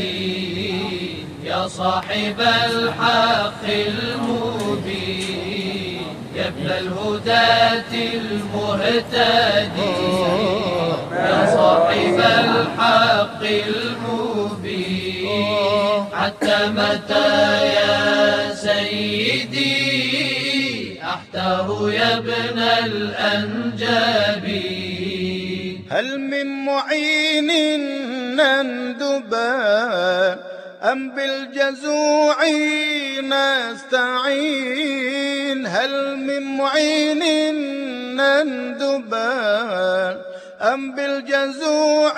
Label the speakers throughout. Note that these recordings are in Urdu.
Speaker 1: المهتدين يا صاحب الحق المبين يا ابن الهداة المهتدين يا صاحب الحق المبين حتى متى يا سيدي أحتار يا ابن الأنجبين
Speaker 2: هل من معين نندبان أم بالجزوع نستعين هل من معين نندبان أم بالجزوع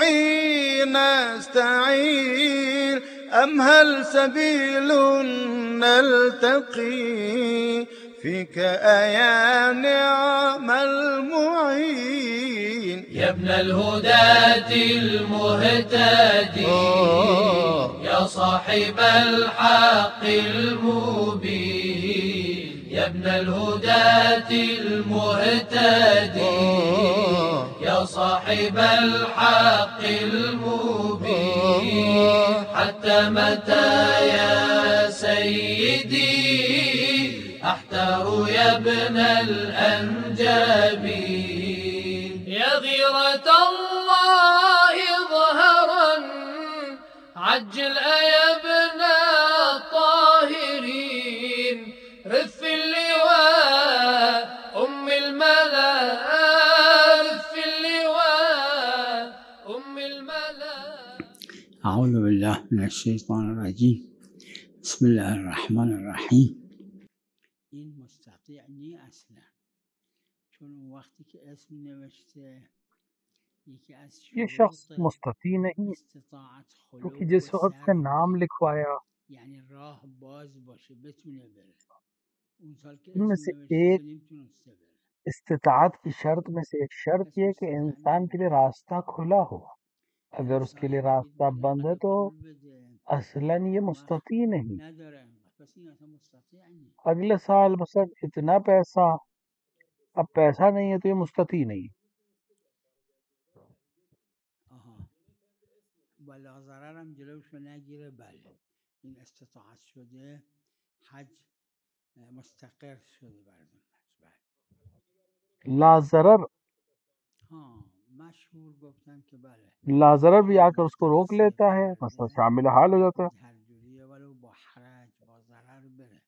Speaker 2: نستعين أم هل سبيل نلتقي فيك أيا نعم المعين
Speaker 1: يا ابن الهداة المهتدين يا صاحب الحق المبين يا ابن الهداة المهتدين يا صاحب الحق المبين حتى متى يا سيدي أحتار يا ابن الأنجبين يا غيرة الله ظهرا عجل يا ابن الطاهرين رث اللواء أم الملا رث اللواء أم الملا.
Speaker 3: أعوذ بالله من الشيطان الرجيم بسم الله الرحمن الرحیم. این مستطیع نی اصلا، چون وقتی که اسم نوشته یکی از
Speaker 4: یہ شخص
Speaker 3: شروط
Speaker 4: مستطیع نہیں
Speaker 3: استطاعت
Speaker 4: کیونکہ
Speaker 3: خلو
Speaker 4: جس وقت
Speaker 3: سر
Speaker 4: نے نام لکھوایا
Speaker 3: یعنی راه باز باشه بتونه بره. اون سال که
Speaker 4: ان میں
Speaker 3: اسم
Speaker 4: سے
Speaker 3: نوشته
Speaker 4: ایک
Speaker 3: که نمیتونسته بره.
Speaker 4: استطاعت کی شرط میں سے ایک شرط
Speaker 3: پس
Speaker 4: یہ کہ
Speaker 3: مستطیع
Speaker 4: انسان کے لیے
Speaker 3: نبوده.
Speaker 4: راستہ کھلا ہو. اگر
Speaker 3: اگر
Speaker 4: اس کے لیے
Speaker 3: صاحب دید
Speaker 4: راستہ
Speaker 3: بره
Speaker 4: بند ہے
Speaker 3: برای
Speaker 4: تو
Speaker 3: پول بده
Speaker 4: اصلاً یہ
Speaker 3: اون وقت
Speaker 4: مستطیع نہیں.
Speaker 3: نداره انقدر، پس این اصلا مستطیع نی.
Speaker 4: اگلے سال مثلا اتنا پیسہ، اب پیسہ نہیں ہے تو یہ مستطیع نہیں.
Speaker 3: آها بالا ضررم جلوشو نگیره. بله این استطاعت شده، حج مستقر شده برای بله.
Speaker 4: لا ضرر
Speaker 3: ها مشهور گفتن که بله
Speaker 4: لا ضرر بھی آ کر اس کو
Speaker 3: مستقر
Speaker 4: روک لیتا ہے، مثلا
Speaker 3: کرده
Speaker 4: شامل حال ہو جاتا ہے.
Speaker 3: حج هر جوریه ولو با حرج با ضرر بره.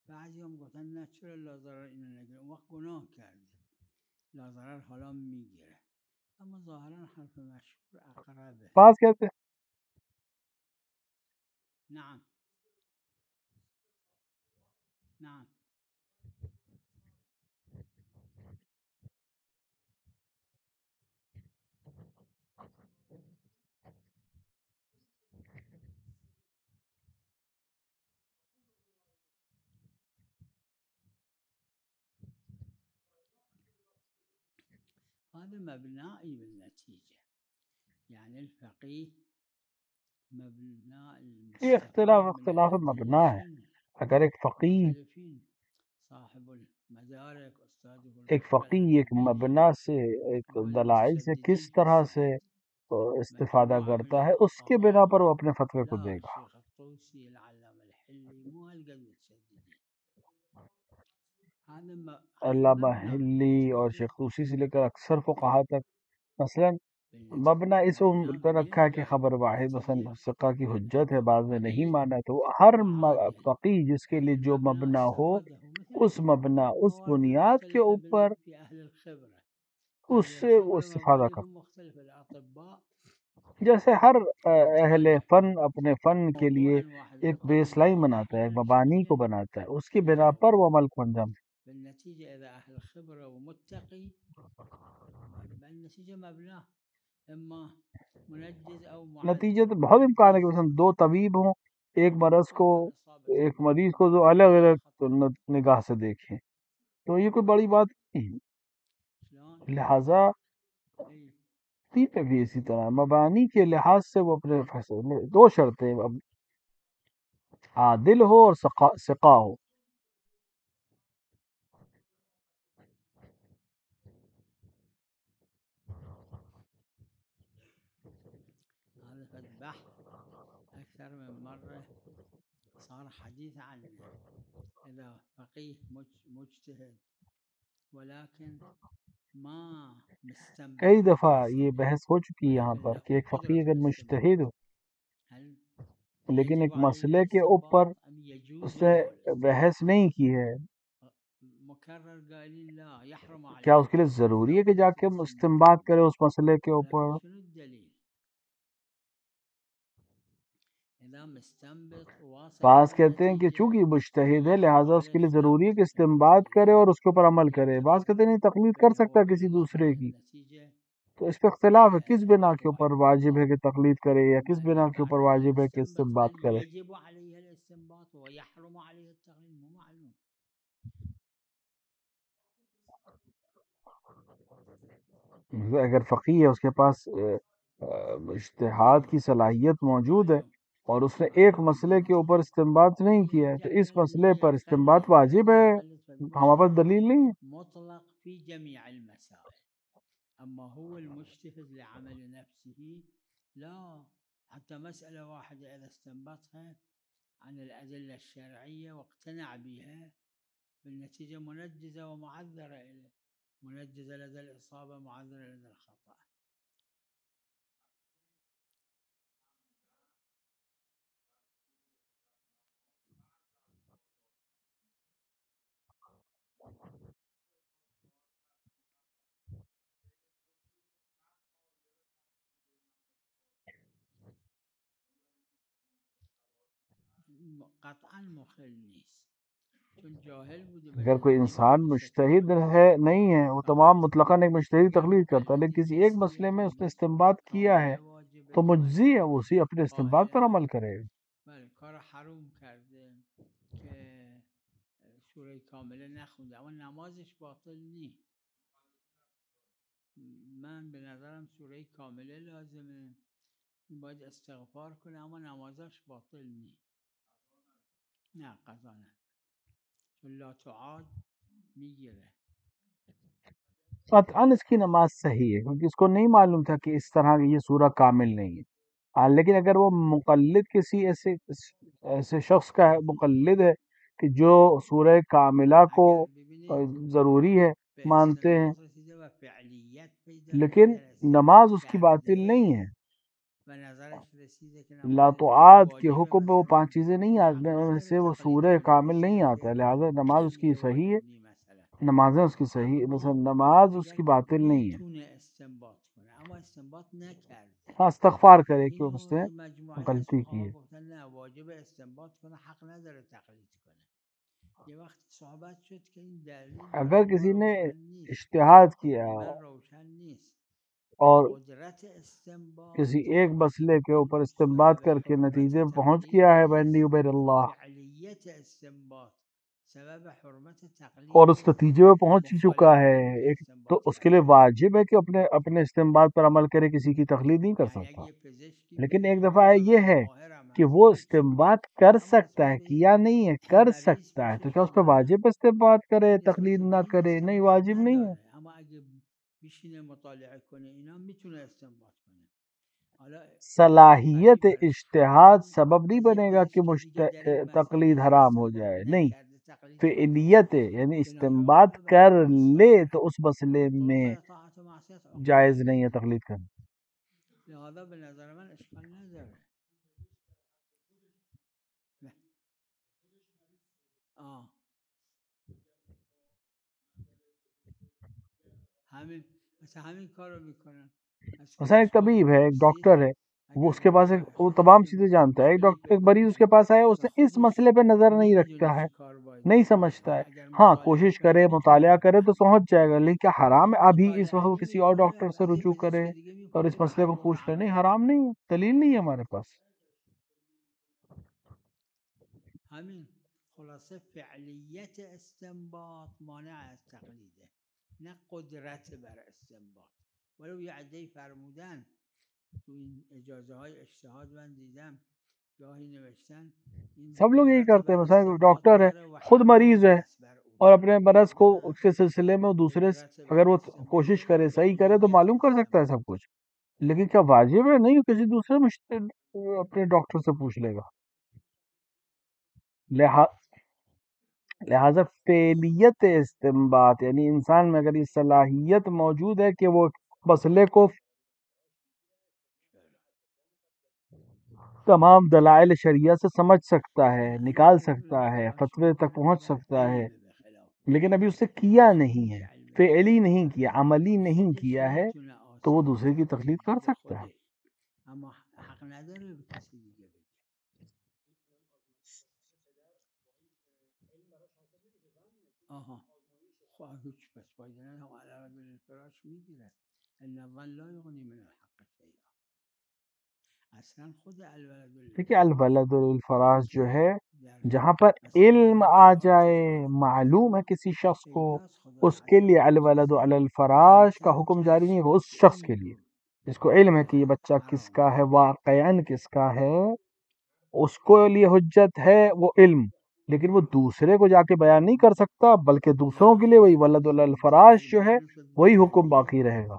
Speaker 3: بعضی هم گفتن نه چرا لا ضرر اینو نگیره، اون وقت گناه کرده. لا ضرر حالا میگیره، اما ظاهرا حرف مشهور اقربه.
Speaker 4: بعض کہتے ہیں
Speaker 3: نعم نعم هذا مبنائي بالنتيجة، يعني الفقيه مبناء
Speaker 4: یہ
Speaker 3: المستفيد من
Speaker 4: اختلاف
Speaker 3: الأدلة
Speaker 4: مبنا ہے.
Speaker 3: شنو؟
Speaker 4: اگر ایک فقیر
Speaker 3: مختلفين. صاحب المدارك أستاذ
Speaker 4: ایک فقیر ایک مبنا سے ایک دلائل سے کس طرح سے استفادہ کرتا ہے، اس کے بنا پر وہ اپنے فتوے کو دے
Speaker 3: لا
Speaker 4: گا.
Speaker 3: الشيخ الطوسي العلامة الحلي مو هالقد متشددين. هذا
Speaker 4: علامہ
Speaker 3: مبنى
Speaker 4: ہلی اور شیخ طوسی سے لے کر اکثر فقہا تک مثلا
Speaker 3: بالنتيجة.
Speaker 4: مبنا اس عمر
Speaker 3: مبنى
Speaker 4: پر رکھا ہے کہ خبر واحد مثلا ثقہ کی حجت ہے، بعض میں نہیں مانا، تو ہر
Speaker 3: عادل
Speaker 4: فقih جس کے لیے جو
Speaker 3: المبنى
Speaker 4: مبنا ہو
Speaker 3: استفاده مثل
Speaker 4: اس مبنا اس
Speaker 3: الموارد
Speaker 4: بنیاد کے
Speaker 3: المختلفة
Speaker 4: اوپر
Speaker 3: في أهل الخبرة.
Speaker 4: اس
Speaker 3: أهل
Speaker 4: سے وہ
Speaker 3: الخبرة
Speaker 4: استفادہ کرتا.
Speaker 3: مبادئهم مختلفة. الأطباء
Speaker 4: جیسے ہر اہل فن اپنے فن کے لیے
Speaker 3: موضوع واحد
Speaker 4: ایک بیس لائن بناتا ہے، ایک مبانی کو بناتا ہے، اس کی بنا پر وہ عمل کو انجام.
Speaker 3: بالنتيجة إذا أهل الخبرة ومتقي بالنتيجة مبناه إما منجز أو
Speaker 4: نتیجے
Speaker 3: معدل.
Speaker 4: تو بہت امکان ہے کہ مثلا دو طبیب ہوں، ایک مرض کو ایک مریض کو جو الگ الگ نگاہ سے دیکھیں تو یہ کوئی بڑی بات نہیں ہے. لہذا دین میں بھی اسی طرح مبانی کے لحاظ سے وہ اپنے فیصلے میں دو شرطیں عادل ہو اور ثقہ ہو.
Speaker 3: بحث أكثر من مرة صار حديث عنه إذا فقيه مجتهد ولكن ما مستنبط
Speaker 4: کئی دفعہ
Speaker 3: المسألة
Speaker 4: یہ بحث ہو چکی ہے یہاں
Speaker 3: ولكن
Speaker 4: پر
Speaker 3: له
Speaker 4: کہ ایک فقیر
Speaker 3: قدرة
Speaker 4: اگر مجتہد ہو
Speaker 3: هل
Speaker 4: لیکن
Speaker 3: يجب
Speaker 4: ایک
Speaker 3: عليه
Speaker 4: مسئلے کے اوپر
Speaker 3: الاستنباط أم يجوز
Speaker 4: اس نے
Speaker 3: له الاستنباط
Speaker 4: بحث نہیں کی ہے،
Speaker 3: مكرر قائلين لا يحرم
Speaker 4: کیا
Speaker 3: عليه
Speaker 4: اس کے لیے
Speaker 3: التقليد
Speaker 4: ضروری
Speaker 3: لا
Speaker 4: ہے کہ جا
Speaker 3: قدرة
Speaker 4: کے
Speaker 3: الاستنباط
Speaker 4: استنباط کرے اس مسئلے کے
Speaker 3: ولكن
Speaker 4: اوپر؟
Speaker 3: شنو الدليل إذا مستنبط وواصل
Speaker 4: بعض
Speaker 3: إلى
Speaker 4: کہتے ہیں کہ
Speaker 3: نتيجة
Speaker 4: چونکہ مجتہد ہے
Speaker 3: يحرم
Speaker 4: لہٰذا اس
Speaker 3: عليه
Speaker 4: کے لیے
Speaker 3: خلاف
Speaker 4: ضروری ہے کہ
Speaker 3: تقليد
Speaker 4: استنباط کرے
Speaker 3: فيه
Speaker 4: اور اس کے اوپر عمل کرے، بعض کہتے ہیں نہیں تقلید کر
Speaker 3: فإذا
Speaker 4: سکتا
Speaker 3: هو
Speaker 4: ہے کسی
Speaker 3: وصل
Speaker 4: دوسرے
Speaker 3: إلى
Speaker 4: کی،
Speaker 3: النتيجة
Speaker 4: تو اس پہ اختلاف ہے کس بنا
Speaker 3: يجب
Speaker 4: کے اوپر
Speaker 3: عليه
Speaker 4: واجب ہے
Speaker 3: الاستنباط
Speaker 4: کہ تقلید کرے یا کس
Speaker 3: وإذا
Speaker 4: بنا کے اوپر
Speaker 3: بعد ما
Speaker 4: واجب ہے کہ
Speaker 3: يستنبط
Speaker 4: استنباط
Speaker 3: هل
Speaker 4: کرے۔
Speaker 3: يجب عليه الاستنباط ويحرم عليه التقليد مو معلوم.
Speaker 4: اگر فقیہ ہے اس کے پاس اجتہاد کی صلاحیت موجود ہے اور اس نے ایک مسئلے کے اوپر استنباط نہیں کیا ہے تو اس مسئلے پر استنباط واجب ہے، ہمارے پاس دلیل نہیں ہے۔
Speaker 3: مطلق في جميع المسائل، أما هو المجتهد لعمل نفسه لا، حتى مسألة واحدة إذا استنبطها عن الأدلة الشرعية واقتنع بها بالنتيجة منجزة ومعذرة إليه، منجزة لدى الإصابة معذرة لدى الخطأ. قطعا مخل نیست چون جاهل بوده
Speaker 4: اگر کوئی انسان مجتہد ہے نہیں ہے، وہ تمام مطلقاً ایک مجتہد تقلید کرتا ہے، لیکن کسی ایک مسئلے میں اس نے استنباط کیا ہے تو مجزی ہے، وہ اسی اپنے استنباط پر عمل کرے گا۔
Speaker 3: بله کار حروم کرده که سوره کامله نخونده اما نمازش باطل نیست. من به نظرم سوره کامله لازمه، باید استغفار کنه اما نمازش باطل نیست. نه قضا نه، چون لا تعاد میگیره.
Speaker 4: قطعاً اس کی نماز صحیح ہے کیونکہ اس کو نہیں معلوم تھا کہ اس طرح یہ سورہ کامل نہیں ہے، لیکن اگر وہ مقلد کسی ایسے شخص کا ہے، مقلد ہے کہ جو سورہ کاملہ کو ضروری ہے مانتے ہیں، لیکن نماز اس کی باطل نہیں ہے، لا تعاد کے حکم میں وہ 5 چیزیں نہیں آتی ان سے وہ سورہ کامل نہیں آتا ہے، لہذا نماز اس کی صحیح ہے، نمازیں اس کی صحیح، مثلا نماز اس کی باطل نہیں ہے، ہاں استغفار کرے کہ اس نے غلطی کی ہے۔
Speaker 3: واجب استنباط کنه حق نداره تقلید کنه. یه وقت صحبت شد که این دلیل
Speaker 4: اگر کسی نے
Speaker 3: روشن نیست،
Speaker 4: اجتہاد کیا
Speaker 3: من روشن نیست،
Speaker 4: اور
Speaker 3: قدرت استنباط
Speaker 4: کسی ایک مسئلے کے اوپر استنباط کر کے نتیجے پہنچ گیا ہے بینی و بین اللہ،
Speaker 3: فعلیت استنباط سبب حرمت تقلید
Speaker 4: اور اس نتیجے میں پہنچ چکا ہے ایک، تو اس کے لیے واجب ہے کہ اپنے استنباط پر عمل کرے، کسی کی تقلید نہیں کر سکتا۔ لیکن ایک دفعہ یہ ہے کہ وہ استنباط کر سکتا ہے، کیا نہیں ہے، کر سکتا ہے، تو کیا اس پہ واجب استنباط کرے، تقلید نہ کرے؟ نہیں، واجب نہیں ہے۔
Speaker 3: اما اگه بشینه مطالعه کنه اینا میتونه استنباط کنه. حالا
Speaker 4: صلاحیت اجتہاد سبب نہیں بنے گا کہ تقلید حرام ہو جائے، نہیں، فعلیت یعنی استنباط کر لے تو اس مسئلے میں جائز نہیں ہے تقلید کرنا۔
Speaker 3: لہذا به نظر من اشکال نداره. همین کار رو میکنن.
Speaker 4: مثلا ایک طبیب ہے، ایک ڈاکٹر ہے، وہ اس کے پاس وہ تمام چیزیں جانتا ہے، ایک مریض اس کے پاس آیا، اس نے اس مسئلے پہ نظر نہیں رکھتا ہے، نہیں سمجھتا ہے، ہاں کوشش کرے، مطالعہ کرے تو سمجھ جائے گا، لیکن کیا حرام ہے ابھی اس وقت وہ کسی اور ڈاکٹر سے رجوع کرے اور اس مسئلے کو پوچھ لے؟ نہیں، حرام نہیں ہے، دلیل نہیں ہے ہمارے پاس۔
Speaker 3: همین خلاصه فعلیت استنباط مانع از تقلیده، نه قدرت بر استنباط. ولو یه عده‌ای فرمودن تو این اجازه های اجتهاد من دیدم گاهی نوشتن
Speaker 4: سب لوگ یہی کرتے ہیں، مثلا ڈاکٹر ہے، خود مریض ہے اور اپنے مرض کو اس کے سلسلے میں دوسرے اگر وہ کوشش کرے، صحیح کرے تو معلوم کر سکتا ہے سب کچھ، لیکن کیا واجب ہے؟ نہیں، کسی دوسرے اپنے ڈاکٹر سے پوچھ لے گا. لہٰ- لہذا فعلیت استنباط، یعنی انسان میں اگر یہ صلاحیت موجود ہے کہ وہ مسئلے کو تمام دلائل شریعہ سے سمجھ سکتا ہے، نکال سکتا ہے، فتوے تک پہنچ سکتا ہے، لیکن ابھی اس سے کیا نہیں ہے، فعلی نہیں کیا، عملی نہیں کیا ہے، تو وہ دوسرے کی تقلید کر سکتا ہے.
Speaker 3: اما حق نداره به کسی دیگه بگه. آها خواهد هیچ پس فایده نداره، علی رجل الفراش میگیره ان الظن لا یغنی من الحق شیئا. اصلا خود الولد
Speaker 4: دیکھیے الولد الفراش جو ہے،
Speaker 3: در
Speaker 4: جہاں پر علم آ جائے، معلوم ہے کسی شخص کو، اس کے لیے الولد علی الفراش کا حکم جاری نہیں ہوگا. اس شخص کے لیے جس کو علم ہے کہ یہ بچہ کس کا ہے، واقعاً کس کا ہے، اس کو لیے حجت ہے وہ علم، لیکن وہ دوسرے کو جا کے بیان نہیں کر سکتا، بلکہ دوسروں کے لیے وہی ولد علی الفراش جو ہے وہی حکم باقی رہے گا.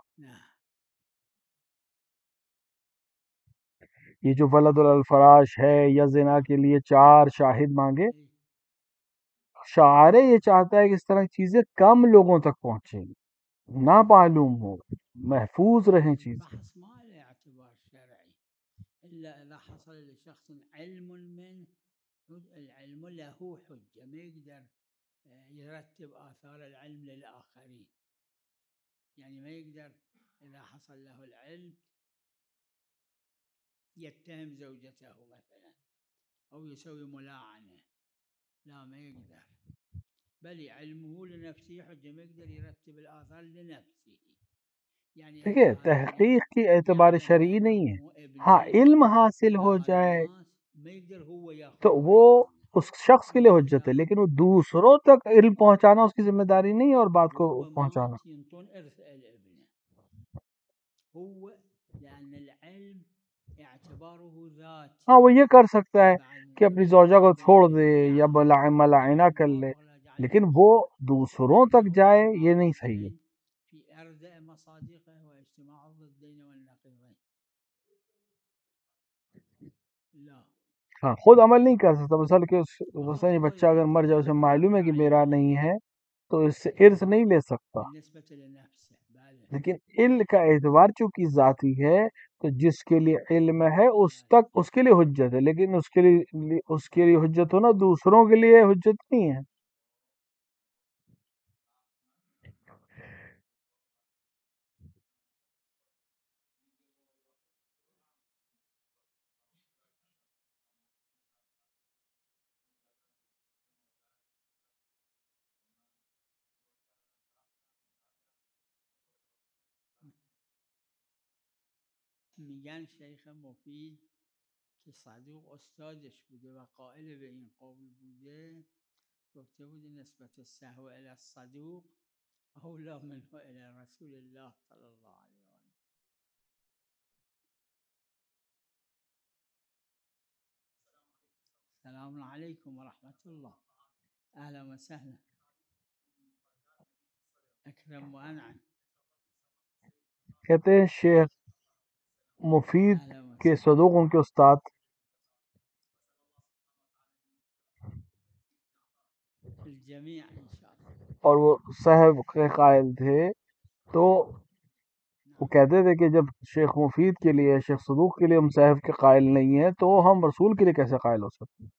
Speaker 4: یہ جو ولد الفراش ہے یا زنا کے لیے 4 شاہد مانگے، شاعر یہ چاہتا ہے کہ اس طرح کی چیزیں کم لوگوں تک پہنچیں، نہ معلوم ہو، محفوظ رہیں چیزیں.
Speaker 3: بحث ما له اعتبار شرعي الا اذا حصل لشخص علم منه، العلم له حجه ما يقدر يرتب آثار العلم للآخرين. يعني ما يقدر إذا حصل له العلم يتهم زوجته مثلا أو يسوي ملاعنة، لا ما يقدر، بل علمه لنفسه حجة، ما يقدر يرتب الآثار لنفسه. يعني
Speaker 4: دیکھیے تحقیق کی اعتبار شرعی نہیں ہے، ہاں علم حاصل ہو جائے
Speaker 3: ما يقدر هو ياخذ
Speaker 4: تو وہ اس شخص کے لیے حجت ہے، لیکن وہ دوسروں تک علم پہنچانا اس کی ذمہ داری نہیں ہے، اور بات کو
Speaker 3: هو
Speaker 4: پہنچانا.
Speaker 3: موت ينطون إرث الابن هو، لأن العلم اعتباره ذاتي.
Speaker 4: ہاں وہ یہ کر سکتا ہے
Speaker 3: بعد
Speaker 4: کہ اپنی
Speaker 3: من
Speaker 4: زوجہ کو چھوڑ
Speaker 3: القبيل
Speaker 4: دے یا
Speaker 3: جعل
Speaker 4: ملعنہ کر لے،
Speaker 3: الله جعل
Speaker 4: لیکن وہ دوسروں تک جائے یہ نہیں
Speaker 3: اجتماع
Speaker 4: صحیح ہے.
Speaker 3: الضدين في أردأ مصادقه واجتماع الضدين والنقيضين. لا
Speaker 4: ہاں خود عمل نہیں کر سکتا، مثلا یہ بچہ اگر مر جائے، اسے معلوم ہے کہ میرا نہیں ہے، تو اس سے ارث نہیں لے سکتا.
Speaker 3: بالنسبة لنفسه بله.
Speaker 4: لیکن علم کا اعتبار چونکہ ذاتی ہے، تو جس کے لیے علم ہے اس کے لیے حجت ہے، لیکن اس کے لیے حجت ہونا دوسروں کے لیے حجت نہیں ہے.
Speaker 3: میگن شیخ مفید که صدوق استادش بوده و قائل به این قول بوده، گفته بوده نسبت السهو الى الصدوق اولا منه الى رسول الله صلی الله علیه و آله. السلام علیکم و رحمت الله، اهلا و سهلا، اکرم و انعم.
Speaker 4: کہتے ہیں شیخ مفید
Speaker 3: اهلا و
Speaker 4: کے
Speaker 3: سهلا
Speaker 4: صدوق ان کے استاد،
Speaker 3: الجميع ان شاء الله.
Speaker 4: اور وہ صاحب کے قائل تھے، تو وہ کہتے تھے کہ جب شیخ مفید کے لیے، شیخ صدوق کے لیے ہم صاحب کے قائل نہیں ہیں، تو ہم رسول کے لیے کیسے قائل ہو سکتے ہیں؟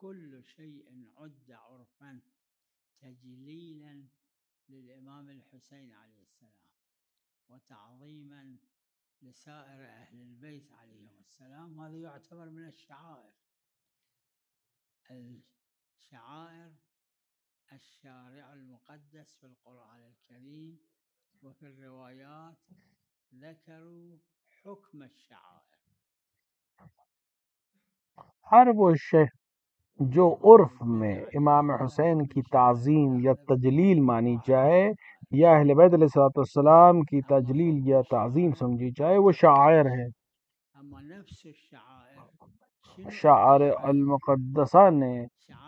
Speaker 3: كل شيء عد عرفا تجليلا للإمام الحسين عليه السلام وتعظيما لسائر أهل البيت عليهم السلام، هذا يعتبر من الشعائر. الشعائر الشارع المقدس في القرآن الكريم وفي الروايات ذكروا حكم الشعائر.
Speaker 4: ہر وہ شے جو عرف میں امام حسین کی تعظیم یا تجلیل مانی جائے یا اہل بیت علیہ الصلوۃ والسلام کی تجلیل یا تعظیم سمجھی جائے وہ شعائر ہے.
Speaker 3: أما نفس الشعائر
Speaker 4: شعائر المقدسہ نے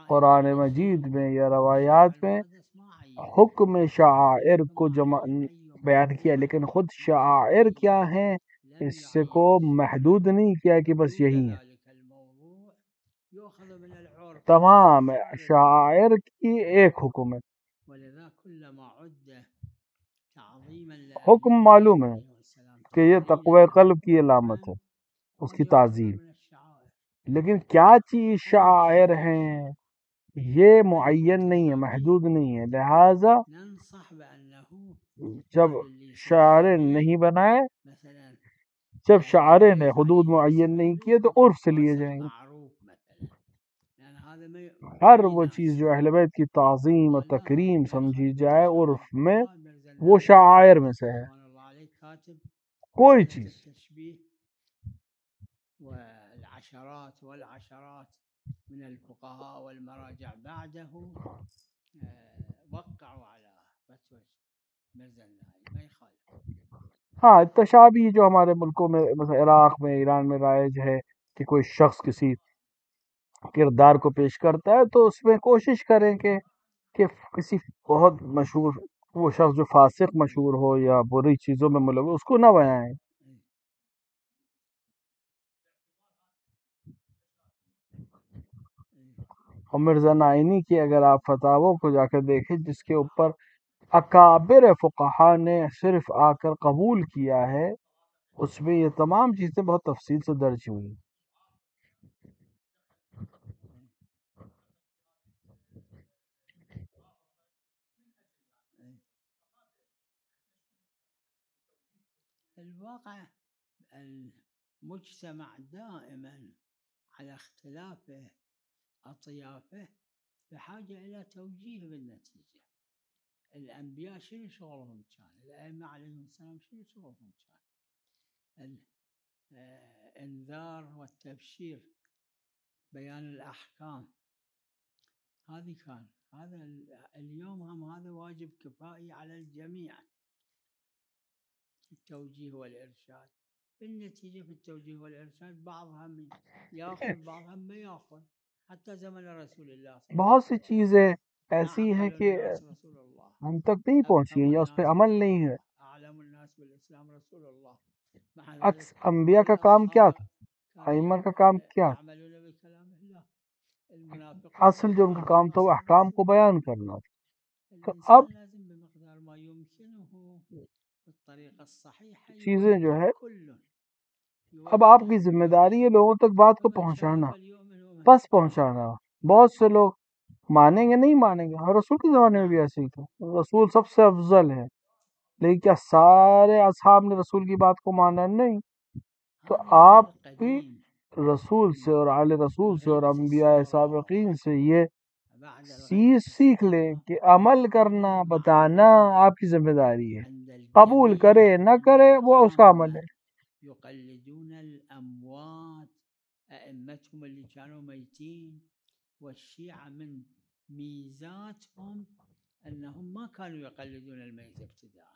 Speaker 4: قرآن مجید میں یا روایات میں حکم شعائر کو بیان کیا، لیکن خود شعائر کیا ہیں اس سے کو محدود نہیں کیا کہ بس یہی ہیں. تمام شعائر کی ایک حکم ہے. حکم معلوم ہے کہ یہ تقوی قلب کی علامت ہے، اس کی تعظیم، لیکن کیا چیز شعائر ہیں یہ معین نہیں ہے، محدود نہیں ہے. لہذا جب شاعر نہیں بنائے، جب شاعر نے حدود معین نہیں کیے تو عرف سے لیے جائیں گے. ہر وہ چیز جو اہل بیت کی تعظیم اور تکریم سمجھی جائے عرف میں وہ شعائر میں سے ہے. کوئی چیز
Speaker 3: والعشرات من الفقهاء والمراجع بعده وقعوا على فتوى مرزا النهائي ما يخالف.
Speaker 4: ہاں تشابیہ جو ہمارے ملکوں میں مثلا عراق میں، ایران میں رائج ہے کہ کوئی شخص کسی کردار کو پیش کرتا ہے تو اس میں کوشش کریں کہ کسی بہت مشہور وہ شخص جو فاسق مشہور ہو یا بری چیزوں میں ملوث اس کو نہ بیائیں. اور مرزا نائینی کی اگر آپ فتاووں کو جا کر دیکھیں جس کے اوپر اکابر فقہا نے صرف آ کر قبول کیا ہے، اس میں یہ تمام چیزیں بہت تفصیل سے درج ہوئی.
Speaker 3: الواقع المجتمع دائما على اختلافه أطيافه بحاجة إلى توجيه بالنتيجة. الأنبياء شنو شغلهم كان؟ الأئمة عليهم السلام شنو شغلهم كان؟ الإنذار والتبشير، بيان الأحكام، هذه كان هذا اليوم هم هذا واجب كفائي على الجميع، التوجيه والإرشاد. بالنتيجة في التوجيه والإرشاد بعضهم يأخذ بعضهم ما يأخذ. حتى زمن رسول الله
Speaker 4: بہت سی چیزیں ایسی ہیں کہ ہم تک نہیں پہنچی یا اس پہ عمل نہیں ہے. انبیاء کا کام کیا تھا؟ ائمہ کا کام کیا تھا؟ اصل جو ان کا کام تھا وہ احکام کو بیان کرنا تھا. تو اب چیزیں جو ہے اب آپ کی ذمہ داری ہے لوگوں تک بات کو پہنچانا، بس پہنچانا. بہت سے لوگ مانیں گے نہیں مانیں گے، اور رسول کے زمانے میں بھی ایسے ہی تھا. رسول سب سے افضل ہے، لیکن کیا سارے اصحاب نے رسول کی بات کو مانا؟ نہیں. تو آپ بھی رسول سے اور آل رسول سے اور انبیاء سابقین سے یہ چیز سیکھ لیں کہ عمل کرنا، بتانا آپ کی ذمہ داری ہے. قبول کرے نہ کرے وہ اس کا عمل ہے.
Speaker 3: يقلدون الأموات أئمتهم اللي كانوا ميتين، والشيعة من ميزاتهم أنهم ما كانوا يقلدون الميت ابتداء.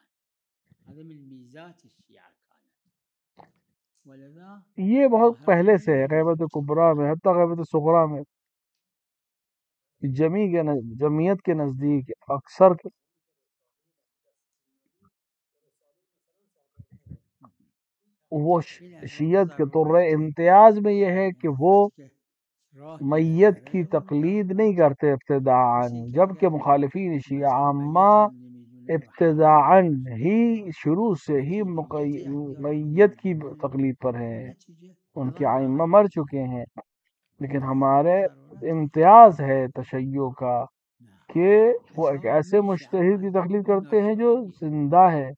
Speaker 3: هذا من ميزات الشيعة كانت. ولذا
Speaker 4: یہ بہت پہلے سے ہے، غیبت کبریٰ میں حتیٰ غیبت صغریٰ میں جمعیت کے نزدیک اکثر وہ شیعت کے طور امتیاز میں یہ ہے کہ وہ میت کی تقلید نہیں کرتے ابتداءً، جبکہ مخالفین شیعہ عامہ ابتداءً ہی شروع سے ہی میت کی تقلید پر ہیں. ان کے ائمہ مر چکے ہیں، لیکن ہمارے امتیاز ہے تشیع کا کہ وہ ایک ایسے مجتہد کی تقلید کرتے ہیں جو زندہ ہے.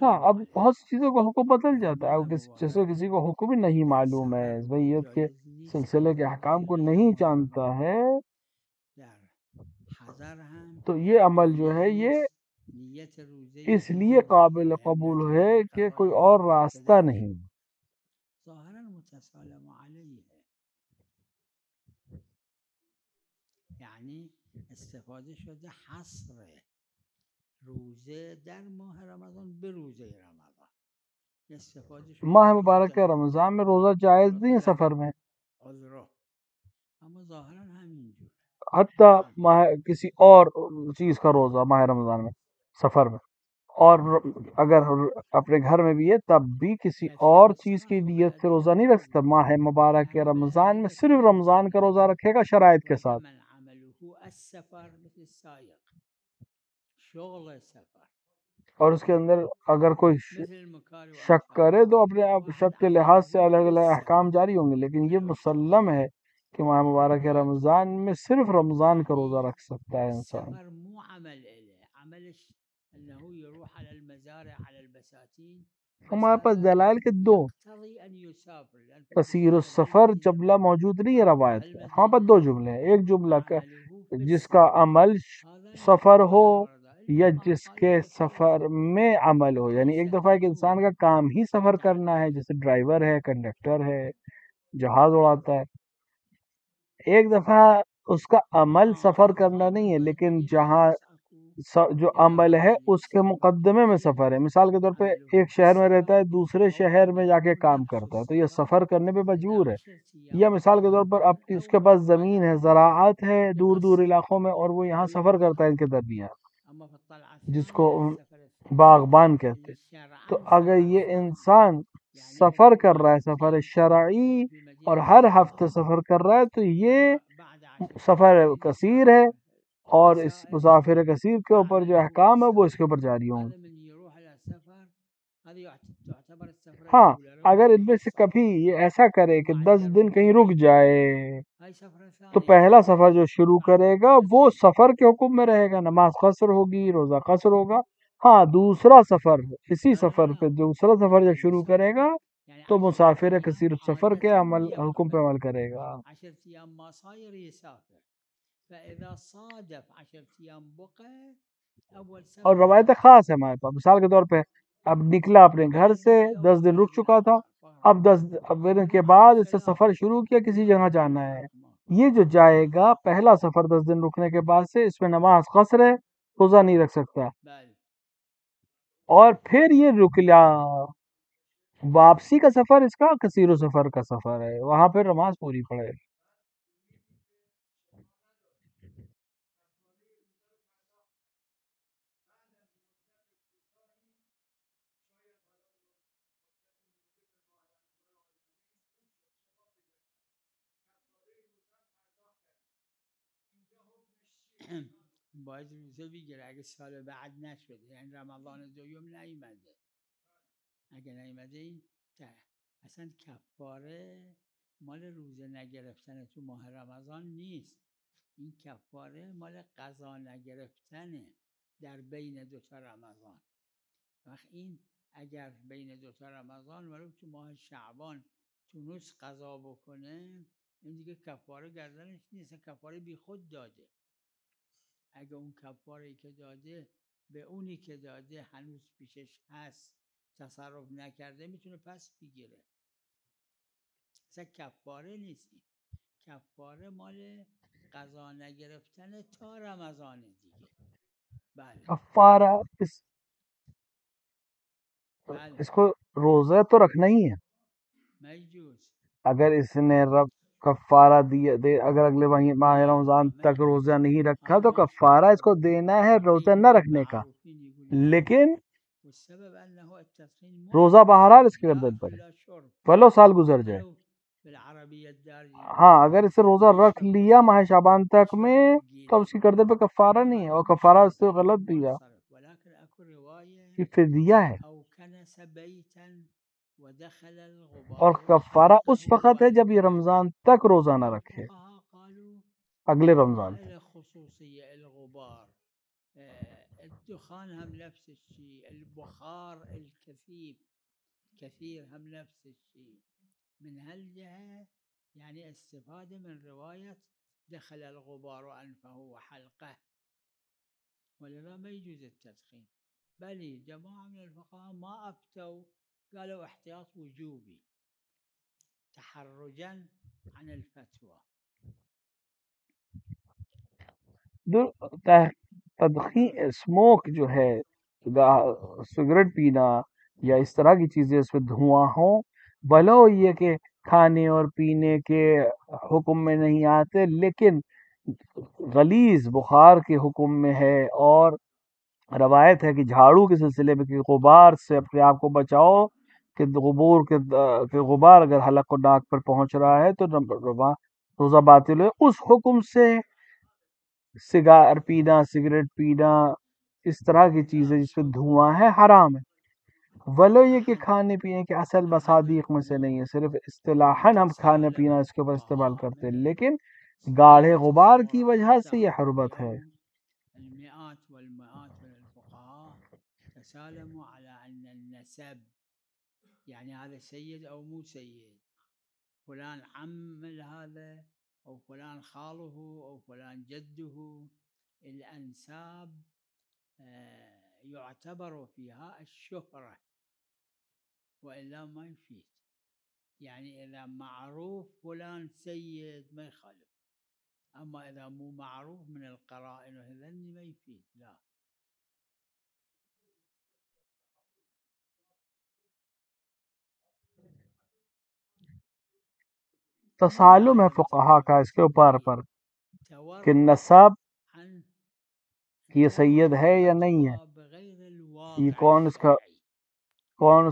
Speaker 4: ہاں اب بہت سی چیزوں کا حکم بدل جاتا ہے. اب جیسے کسی کو حکم ہی نہیں معلوم ہے، زبیت کے سلسلے کے احکام کو نہیں جانتا ہے، تو یہ عمل جو ہے یہ اس لیے قابل قبول ہے کہ کوئی اور راستہ نہیں.
Speaker 3: یعنی استفاده شده حصر روزه در ماه رمضان به روزه رمضان. استفاده شده
Speaker 4: ماہ مبارک رمضان میں روزہ جائز نہیں ہے سفر میں،
Speaker 3: عذرا اما ظاہرا همینجور.
Speaker 4: حتیٰ ماہ کسی اور چیز کا روزہ ماہ رمضان میں سفر میں، اور اگر اپنے گھر میں بھی ہے تب بھی کسی اور چیز کی نیت سے روزہ نہیں رکھ سکتا. ماہ مبارک رمضان میں صرف رمضان کا روزہ رکھے گا شرائط کے ساتھ.
Speaker 3: من عمله السفر مثل السائق شغل السفر
Speaker 4: اور اس کے اندر اگر کوئی
Speaker 3: مثل المكاره
Speaker 4: شک کرے تو اپنے آپ شک کے لحاظ سے الگ الگ احکام جاری ہوں گے، لیکن یہ مسلم ہے کہ ماہ مبارک رمضان میں صرف رمضان کا روزہ رکھ سکتا ہے انسان.
Speaker 3: السفر مو عمل إله عملش انه يروح على المزارع على البساتين.
Speaker 4: ہمارے پاس دلائل کے دو
Speaker 3: يقتضي ان يسافر لأن
Speaker 4: کثیر السفر جملہ موجود نہیں ہے روایت میں. ہمارے پاس دو جملے ہیں، ایک جملہ کا جس کا عمل سفر ہو یا جس کے سفر میں عمل ہو. یعنی ایک دفعہ ایک انسان کا کام ہی سفر کرنا ہے، جیسے ڈرائیور ہے، کنڈکٹر ہے، جہاز اڑاتا ہے. ایک دفعہ اس کا عمل سفر کرنا نہیں ہے، لیکن جہاں جو عمل ہے اس کے مقدمے میں سفر ہے. مثال کے طور پہ ایک شہر میں رہتا ہے، دوسرے شہر میں جا کے کام کرتا ہے، تو یہ سفر کرنے پہ مجبور ہے. یا مثال کے طور پر اب اس کے پاس زمین ہے، زراعت ہے دور دور علاقوں میں، اور وہ یہاں سفر کرتا ہے ان کے درمیان، جس کو باغبان کہتے ہیں. تو اگر یہ انسان سفر کر رہا ہے سفر شرعی اور ہر ہفتے سفر کر رہا ہے تو یہ سفر کثیر ہے، اور اس مسافر کثیر کے اوپر جو احکام ہے وہ اس کے اوپر جاری ہوں گے. ہاں اگر ان میں سے کبھی یہ ایسا کرے کہ 10 دن کہیں رک جائے تو پہلا سفر جو شروع کرے گا وہ سفر کے حکم میں رہے گا، نماز قصر ہوگی، روزہ قصر ہوگا. ہاں دوسرا سفر، اسی سفر پہ دوسرا سفر جب شروع کرے گا تو مسافر کثیر سفر کے حکم پہ عمل کرے گا. اور روایت خاص ہے ہمارے پاس. مثال کے طور پہ اب نکلا اپنے گھر سے، 10 دن رک چکا تھا، اب 10 دن کے بعد اس سے سفر شروع کیا، کسی جگہ جانا ہے. یہ جو جائے گا پہلا سفر 10 دن رکنے کے بعد سے، اس میں نماز قصر ہے، روزہ نہیں رکھ سکتا. اور پھر یہ رک لیا، واپسی کا سفر اس کا کثیر و سفر کا سفر ہے، وہاں پھر نماز پوری پڑے.
Speaker 3: باید روزه بگیره اگه سال بعد نشده، یعنی رمضان دوم نیومده. اگه نیومده این اصلا کفاره مال روزه نگرفتن تو ماه رمضان نیست، این کفاره مال قضا نگرفتنه در بین دوتا رمضان. وقت این اگر بین دوتا رمضان ولی تو ماه شعبان تونس قضا بکنه، این دیگه کفاره گردنش نیست، کفاره بی خود داده. اگه اون کفاره‌ای که داده به اونی که داده هنوز پیشش هست تصرف نکرده میتونه پس بگیره. اصلا کفاره نیست، کفاره مال قضا نگرفتن تا رمضان دیگه. بله
Speaker 4: کفارہ اس کو روزہ تو رکھنا ہی ہے.
Speaker 3: مجوز
Speaker 4: اگر اس نے کفارہ دے، اگر اگلے ماہ رمضان تک روزہ نہیں رکھا تو کفارہ اس کو دینا ہے روزہ نہ رکھنے کا، لیکن روزہ بہرحال اس کے گردن پر ہے پہلو سال گزر جائے. ہاں اگر اسے روزہ رکھ لیا ماہ شعبان تک میں تو اب اس کی گردن پہ کفارہ نہیں ہے، اور کفارہ اس سے غلط دیا، یہ فدیہ ہے، اور کفارہ اس وقت ہے جب یہ رمضان تک روزہ نہ رکھے، اگلے رمضان تک۔
Speaker 3: الدخان هم نفس الشيء، البخار الكثيف كثير هم نفس الشيء. من هالجهة يعني استفادة من رواية دخل الغبار أنفه وحلقه، ولذا ما يجوز التدخين. بل جماعة من الفقهاء ما أفتوا، قالوا احتياط وجوبي تحرجا عن الفتوى.
Speaker 4: تدخین اسموک جو ہے، سگریٹ پینا یا اس طرح کی چیزیں اس میں دھواں ہوں، بھلو یہ کہ کھانے اور پینے کے حکم میں نہیں آتے، لیکن غلیظ بخار کے حکم میں ہے، اور روایت ہے کہ جھاڑو کے سلسلے میں کہ غبار سے اپنے آپ کو بچاؤ، کہ غبار اگر حلق و ناک پر پہنچ رہا ہے تو روزہ باطل ہے، اس حکم سے سگار پینا، سگریٹ پینا، اس طرح کی چیزیں جس میں دھواں ہے حرام ہے، ولو یہ کہ کھانے پینے کے اصل مصادیق میں سے نہیں ہے، صرف اصطلاحاً ہم کھانا پینا اس کے اوپر استعمال کرتے ہیں، لیکن گاڑھے غبار کی وجہ سے یہ حرمت ہے۔
Speaker 3: المئات والمئات من الفقهاء تسالموا على أن النسب، يعني هذا سيد أو مو سيد، فلان عم هذا أو فلان خاله أو فلان جده، الأنساب يعتبر فيها الشهرة وإلا ما يفيد. يعني إذا معروف فلان سيد ما يخالف، أما إذا مو معروف من القرائن وهذا ما يفيد، لا.
Speaker 4: تسالم ہے فقہا کا اس کے اوپر پر کہ نسب یہ سید ہے یا نہیں ہے، یہ کون اس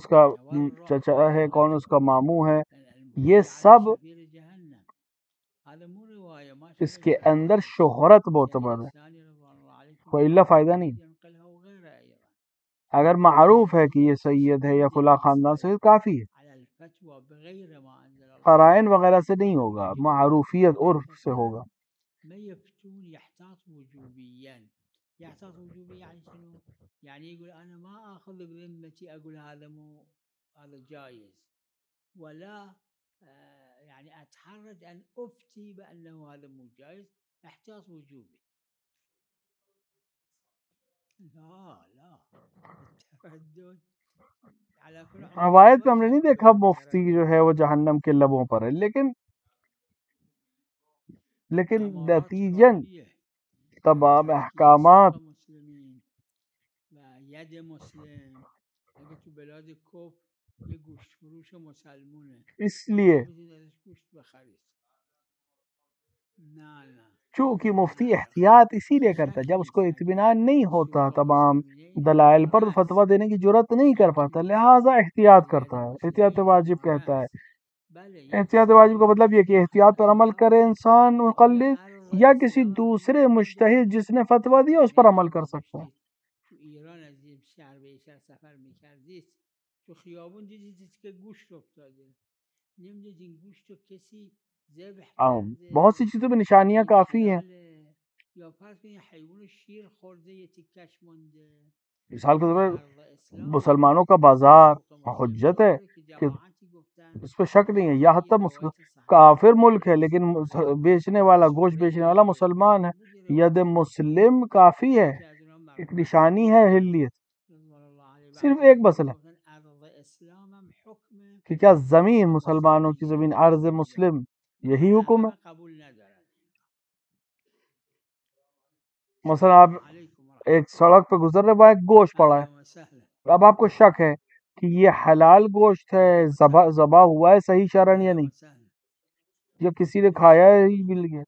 Speaker 4: کا چچا ہے، کون اس کا ماموں ہے، یہ سب اس کے اندر شہرت معتبر ہے، وإلا فائدہ نہیں۔ اگر معروف ہے کہ یہ سید ہے یا فلاں خاندان سے، کافی ہے، قرائن وغیرہ سے نہیں ہوگا، معروفیت عرف سے ہوگا۔
Speaker 3: ما يفتون يحتاط وجوبيا. يحتاط وجوبيا يعني شنو؟ يعني يقول أنا ما أخذ بذمتي أقول هذا مو، هذا جائز، ولا يعني أتحرج أن أفتي بأنه هذا مو جائز، احتياط وجوبي. لا التردد على كل حال.
Speaker 4: روایت میں ہم نے نہیں دیکھا مفتی جو ہے وہ جہنم کے لبوں پر ہے، لیکن نتیجن تمام احکامات
Speaker 3: ید مسلم اگر تو بلاد کفر یہ گوشت فروش مسلمون ہے،
Speaker 4: اس لیے
Speaker 3: گوشت بخرید. نه
Speaker 4: چونکہ مفتی احتیاط اسی لیے کرتا ہے، جب اس کو اطمینان نہیں ہوتا تمام دلائل پر تو فتویٰ دینے کی جرات نہیں کر پاتا، لہٰذا احتیاط کرتا ہے، احتیاط واجب کہتا ہے۔ احتیاط واجب کا مطلب یہ کہ احتیاط پر عمل کرے انسان مقلد، یا کسی دوسرے مجتہد جس نے فتویٰ دیا اس پر عمل کر سکتا ہے۔
Speaker 3: تو ایران از این شهر به شهر سفر میکردید تو خیابون دیدید که گوشت افتاده، نمیدید این گوشت رو کسی ذبح کرده،
Speaker 4: بہت سی چیزوں میں نشانیاں کافی ہیں،
Speaker 3: یا فرض کنید حیوان شیر خورده یه تکش مونده۔
Speaker 4: مثال کے طور پر مسلمانوں کا بازار حجت ہے کہ اس پہ شک نہیں ہے، یا حتی کافر ملک ہے لیکن بیچنے والا، گوشت بیچنے والا مسلمان ہے، ید مسلم کافی ہے، ایک نشانی ہے حلیت۔ صرف ایک مسئلہ کہ کیا زمین مسلمانوں کی زمین ارض مسلم یہی حکم ہے؟ مثلا آپ ایک سڑک پہ گزر رہے، وہاں ایک گوشت پڑا ہے، اب آپ کو شک ہے کہ یہ حلال گوشت ہے، ذبح ہوا ہے صحیح شرعن یا نہیں، یا کسی نے کھایا ہی مل گیا،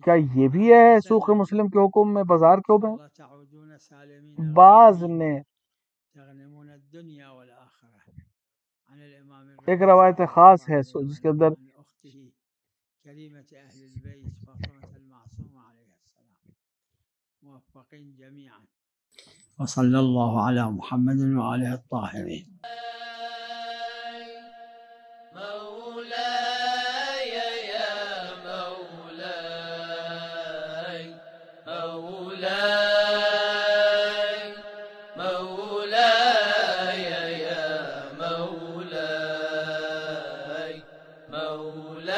Speaker 4: کیا یہ بھی ہے سوق مسلم کے حکم میں، بازار کے حکم میں؟ بعض نے ایک روایت خاص ہے جس کے اندر
Speaker 3: موفقين جميعا، وصلى الله على محمد وآله الطاهرين.
Speaker 1: مولاي يا مولاي، مولاي مولاي يا مولاي، مولاي.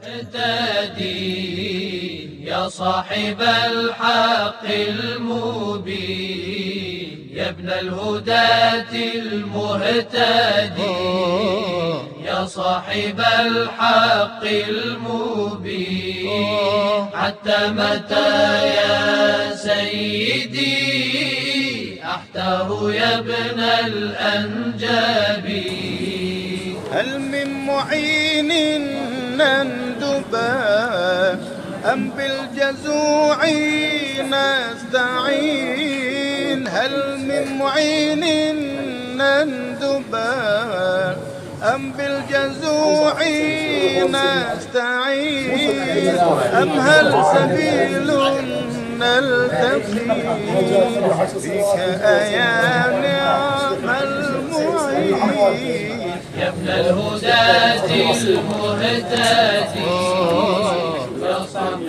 Speaker 1: اهتدي يا صاحب الحق المبين، يا ابن الهداة المهتدي، يا صاحب الحق المبين. حتى متى يا سيدي أحتار يا ابن الأنجاب؟
Speaker 2: هل من معين نندبا أم بالجزوع نستعين؟ هل من معين نندبا أم بالجزوع نستعين؟ أم هل سبيل نلتقي فيك يا نعم المعين؟
Speaker 1: يا ابن الهداة المهتدي، يا صاحب